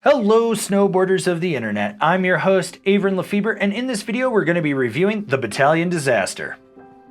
Hello snowboarders of the internet, I'm your host Avran LeFeber, and in this video we're going to be reviewing the Bataleon Disaster.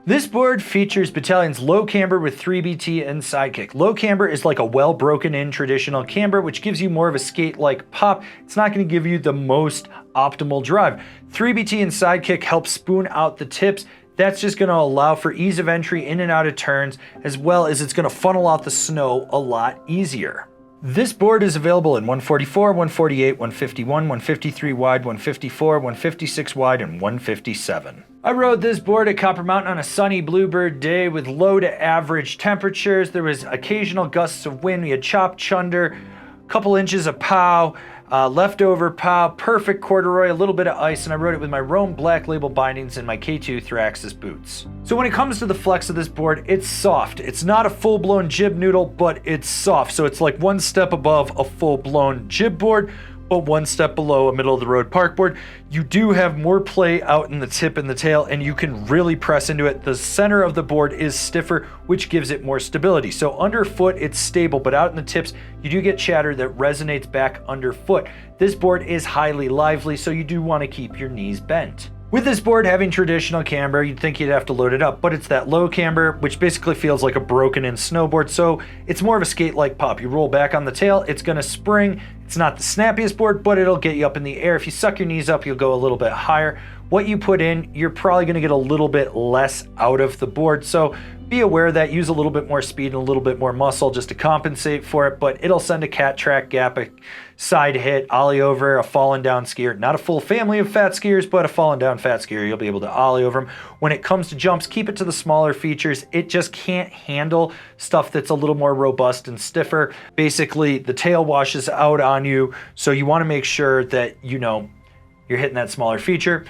This board features Bataleon's low camber with 3BT and sidekick. Low camber is like a well broken in traditional camber, which gives you more of a skate-like pop. It's not going to give you the most optimal drive. 3BT and sidekick help spoon out the tips. That's just going to allow for ease of entry in and out of turns, as well as it's going to funnel out the snow a lot easier. This board is available in 144, 148, 151, 153 wide, 154, 156 wide, and 157. I rode this board at Copper Mountain on a sunny bluebird day with low to average temperatures. There was occasional gusts of wind. We had chop chunder, a couple inches of pow, leftover pow, perfect corduroy, a little bit of ice, and I rode it with my Rome Black Label bindings and my K2 Thraxis boots. So when it comes to the flex of this board, it's soft. It's not a full-blown jib noodle, but it's soft. So it's like one step above a full-blown jib board, but one step below a middle-of-the-road park board. You do have more play out in the tip and the tail, and you can really press into it. The center of the board is stiffer, which gives it more stability. So underfoot, it's stable, but out in the tips, you do get chatter that resonates back underfoot. This board is highly lively, so you do want to keep your knees bent. With this board having traditional camber, you'd think you'd have to load it up, but it's that low camber, which basically feels like a broken-in snowboard, so it's more of a skate-like pop. You roll back on the tail, it's going to spring. It's not the snappiest board, but it'll get you up in the air. If you suck your knees up, you'll go a little bit higher. What you put in, you're probably going to get a little bit less out of the board, so be aware of that. Use a little bit more speed and a little bit more muscle just to compensate for it, but it'll send a cat track gap, a side hit, ollie over, a fallen down skier. Not a full family of fat skiers, but a fallen down fat skier, you'll be able to ollie over them. When it comes to jumps, keep it to the smaller features. It just can't handle stuff that's a little more robust and stiffer. Basically, the tail washes out on you, so you want to make sure that, you're hitting that smaller feature.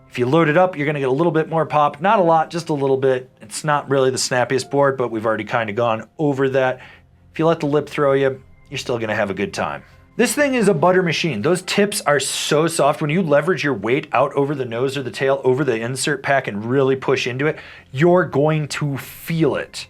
If you load it up, you're going to get a little bit more pop. Not a lot, just a little bit. It's not really the snappiest board, but we've already kind of gone over that. If you let the lip throw you, you're still going to have a good time. This thing is a butter machine. Those tips are so soft. When you leverage your weight out over the nose or the tail, over the insert pack, and really push into it, you're going to feel it.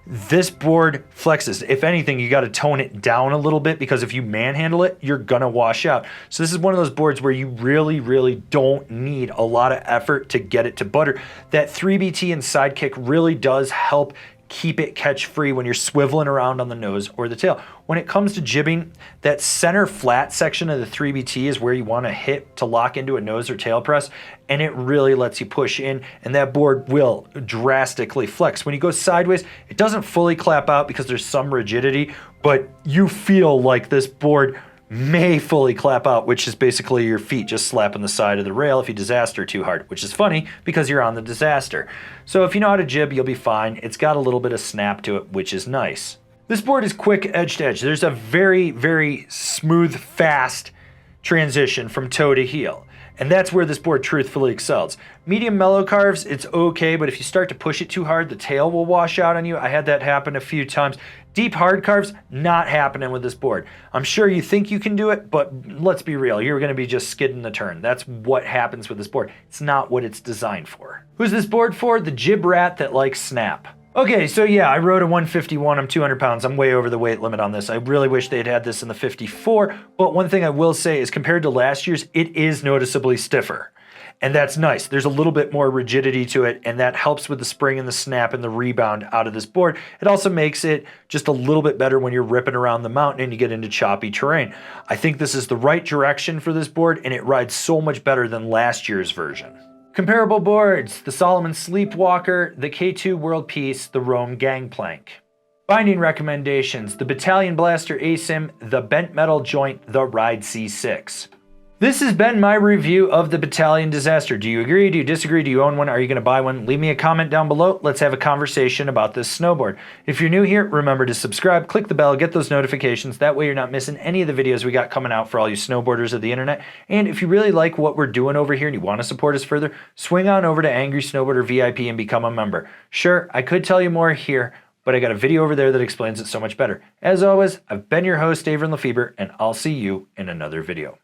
This board flexes. If anything, you got to tone it down a little bit, because if you manhandle it, you're gonna wash out. So this is one of those boards where you really don't need a lot of effort to get it to butter. That 3BT and sidekick really does help keep it catch free when you're swiveling around on the nose or the tail. When it comes to jibbing, that center flat section of the 3BT is where you want to hit to lock into a nose or tail press, and it really lets you push in, and that board will drastically flex. When you go sideways, it doesn't fully clap out because there's some rigidity, but you feel like this board may fully clap out, which is basically your feet just slapping the side of the rail if you disaster too hard, which is funny because you're on the disaster. So if you know how to jib, you'll be fine. It's got a little bit of snap to it, which is nice. This board is quick edge to edge. There's a very smooth, fast transition from toe to heel. And that's where this board truthfully excels. Medium mellow carves, it's okay, but if you start to push it too hard, the tail will wash out on you. I had that happen a few times. Deep hard carves, not happening with this board. I'm sure you think you can do it, but let's be real, you're gonna be just skidding the turn. That's what happens with this board. It's not what it's designed for. Who's this board for? The jib rat that likes snap. Okay, so yeah, I rode a 151, I'm 200 pounds, I'm way over the weight limit on this. I really wish they'd had this in the 54, but one thing I will say is compared to last year's, it is noticeably stiffer. And that's nice. There's a little bit more rigidity to it, and that helps with the spring and the snap and the rebound out of this board. It also makes it just a little bit better when you're ripping around the mountain and you get into choppy terrain. I think this is the right direction for this board, and it rides so much better than last year's version. Comparable boards: the Solomon Sleepwalker, the K2 World Peace, the Rome Gangplank. Binding recommendations: the Bataleon Blaster ASIM, the Bent Metal Joint, the Ride C6. This has been my review of the Bataleon Disaster. Do you agree? Do you disagree? Do you own one? Are you going to buy one? Leave me a comment down below. Let's have a conversation about this snowboard. If you're new here, remember to subscribe, click the bell, get those notifications. That way you're not missing any of the videos we got coming out for all you snowboarders of the internet. And if you really like what we're doing over here and you want to support us further, swing on over to Angry Snowboarder VIP and become a member. Sure, I could tell you more here, but I got a video over there that explains it so much better. As always, I've been your host, Avran LeFeber, and I'll see you in another video.